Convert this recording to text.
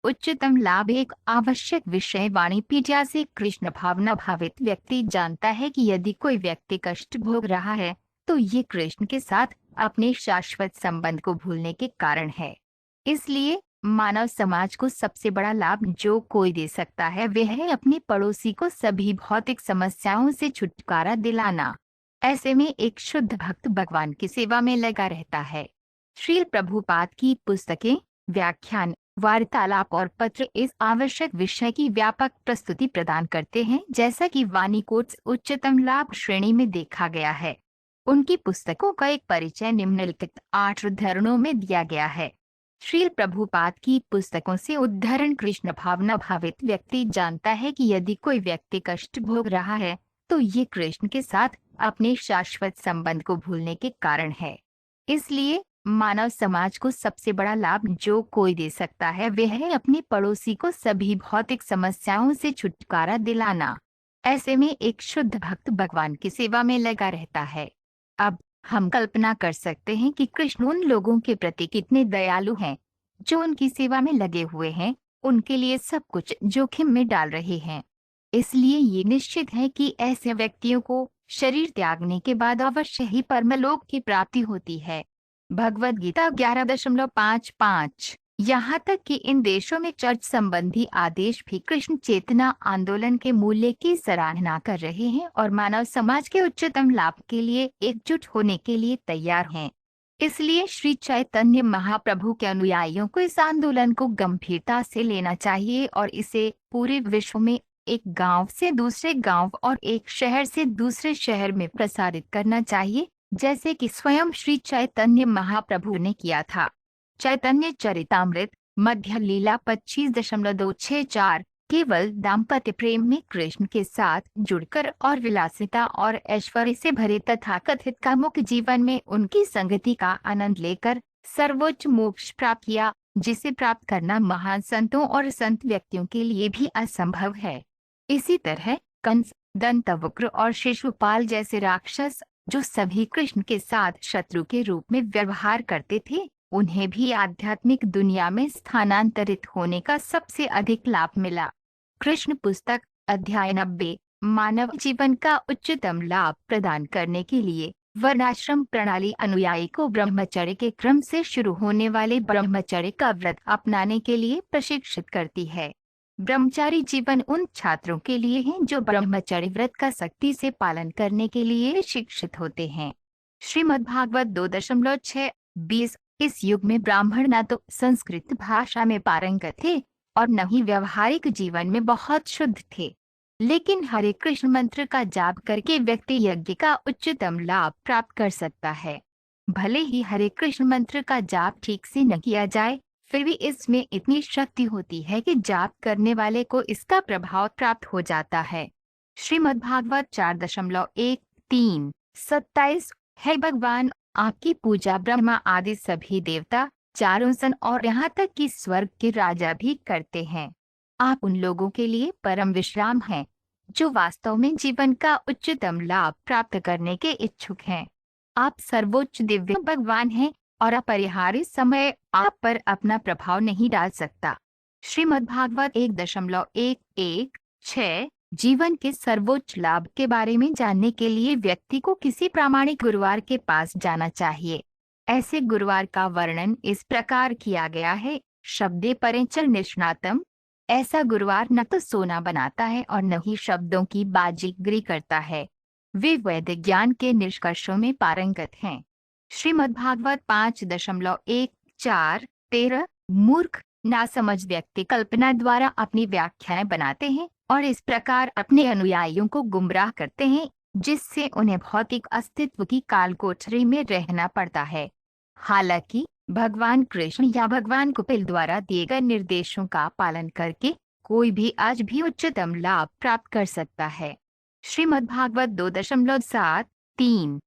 उच्चतम लाभ एक आवश्यक विषय वाणी पीठा से कृष्ण भावना भावित व्यक्ति जानता है कि यदि कोई व्यक्ति कष्ट भोग रहा है तो ये कृष्ण के साथ अपने शाश्वत संबंध को भूलने के कारण है। इसलिए मानव समाज को सबसे बड़ा लाभ जो कोई दे सकता है वह है अपने पड़ोसी को सभी भौतिक समस्याओं से छुटकारा दिलाना। ऐसे में एक शुद्ध भक्त भगवान की सेवा में लगा रहता है। श्रील प्रभुपाद की पुस्तकें, व्याख्यान, वार्तालाप और पत्र इस आवश्यक विषय की व्यापक प्रस्तुति प्रदान करते हैं, जैसा कि वाणी कोट्स उच्चतम लाभ श्रेणी में देखा गया है। उनकी पुस्तकों का एक परिचय निम्नलिखित 8 उद्धरणों में दिया गया है। श्रील प्रभुपाद की पुस्तकों से उद्धरण कृष्ण भावना भावित व्यक्ति जानता है कि यदि कोई व्यक्ति कष्ट भोग रहा है तो ये कृष्ण के साथ अपने शाश्वत संबंध को भूलने के कारण है। इसलिए मानव समाज को सबसे बड़ा लाभ जो कोई दे सकता है वह है अपने पड़ोसी को सभी भौतिक समस्याओं से छुटकारा दिलाना। ऐसे में एक शुद्ध भक्त भगवान की सेवा में लगा रहता है। अब हम कल्पना कर सकते हैं कि कृष्ण उन लोगों के प्रति कितने दयालु हैं जो उनकी सेवा में लगे हुए हैं, उनके लिए सब कुछ जोखिम में डाल रहे हैं। इसलिए ये निश्चित है कि ऐसे व्यक्तियों को शरीर त्यागने के बाद अवश्य ही परमलोक की प्राप्ति होती है। भगवद गीता 11.55। यहाँ तक कि इन देशों में चर्च संबंधी आदेश भी कृष्ण चेतना आंदोलन के मूल्य की सराहना कर रहे हैं और मानव समाज के उच्चतम लाभ के लिए एकजुट होने के लिए तैयार हैं। इसलिए श्री चैतन्य महाप्रभु के अनुयायियों को इस आंदोलन को गंभीरता से लेना चाहिए और इसे पूरे विश्व में एक गांव से दूसरे गांव और एक शहर से दूसरे शहर में प्रसारित करना चाहिए, जैसे कि स्वयं श्री चैतन्य महाप्रभु ने किया था। चैतन्य चरितामृत मध्य लीला 25.264 केवल दाम्पत्य प्रेम में कृष्ण के साथ जुड़कर और विलासिता और ऐश्वर्य से भरे तथा कथित कामुक जीवन में उनकी संगति का आनंद लेकर सर्वोच्च मोक्ष प्राप्त किया, जिसे प्राप्त करना महान संतों और संत व्यक्तियों के लिए भी असंभव है। इसी तरह कंस, दंतवक्र और शिशुपाल जैसे राक्षस जो सभी कृष्ण के साथ शत्रु के रूप में व्यवहार करते थे, उन्हें भी आध्यात्मिक दुनिया में स्थानांतरित होने का सबसे अधिक लाभ मिला। कृष्ण पुस्तक अध्याय 90 मानव जीवन का उच्चतम लाभ प्रदान करने के लिए वर्णाश्रम प्रणाली अनुयायी को ब्रह्मचर्य के क्रम से शुरू होने वाले ब्रह्मचर्य का व्रत अपनाने के लिए प्रशिक्षित करती है। ब्रह्मचारी जीवन उन छात्रों के लिए है जो ब्रह्मचर्य व्रत का सख्ती से पालन करने के लिए शिक्षित होते हैं। श्रीमद्भागवत 2.6-20। इस युग में ब्राह्मण न तो संस्कृत भाषा में पारंगत थे और न ही व्यवहारिक जीवन में बहुत शुद्ध थे, लेकिन हरे कृष्ण मंत्र का जाप करके व्यक्ति यज्ञ का उच्चतम लाभ प्राप्त कर सकता है। भले ही हरे कृष्ण मंत्र का जाप ठीक से न किया जाए, फिर भी इसमें इतनी शक्ति होती है कि जाप करने वाले को इसका प्रभाव प्राप्त हो जाता है। श्रीमद्भागवत 4.1-3-27। है भगवान, आपकी पूजा ब्रह्मा आदि सभी देवता, चारों सन और यहाँ तक कि स्वर्ग के राजा भी करते हैं। आप उन लोगों के लिए परम विश्राम हैं जो वास्तव में जीवन का उच्चतम लाभ प्राप्त करने के इच्छुक हैं। आप सर्वोच्च दिव्य भगवान हैं और अपरिहार्य समय आप पर अपना प्रभाव नहीं डाल सकता। श्रीमद्भागवत 1.1-1-6। जीवन के सर्वोच्च लाभ के बारे में जानने के लिए व्यक्ति को किसी प्रामाणिक गुरुवार के पास जाना चाहिए। ऐसे गुरुवार का वर्णन इस प्रकार किया गया है: शब्दे परिचर निष्णातम। ऐसा गुरुवार न तो सोना बनाता है और न ही शब्दों की बाजीगरी करता है। वे वैदिक ज्ञान के निष्कर्षों में पारंगत हैं। श्रीमद्भागवत 5.1-4-13। मूर्ख नासमझ व्यक्ति कल्पना द्वारा अपनी व्याख्याएं बनाते हैं और इस प्रकार अपने अनुयायियों को गुमराह करते हैं, जिससे उन्हें भौतिक अस्तित्व की कालकोठरी में रहना पड़ता है। हालांकि भगवान कृष्ण या भगवान कपिल द्वारा दिए गए निर्देशों का पालन करके कोई भी आज भी उच्चतम लाभ प्राप्त कर सकता है। श्रीमद्भागवत 2.7-3।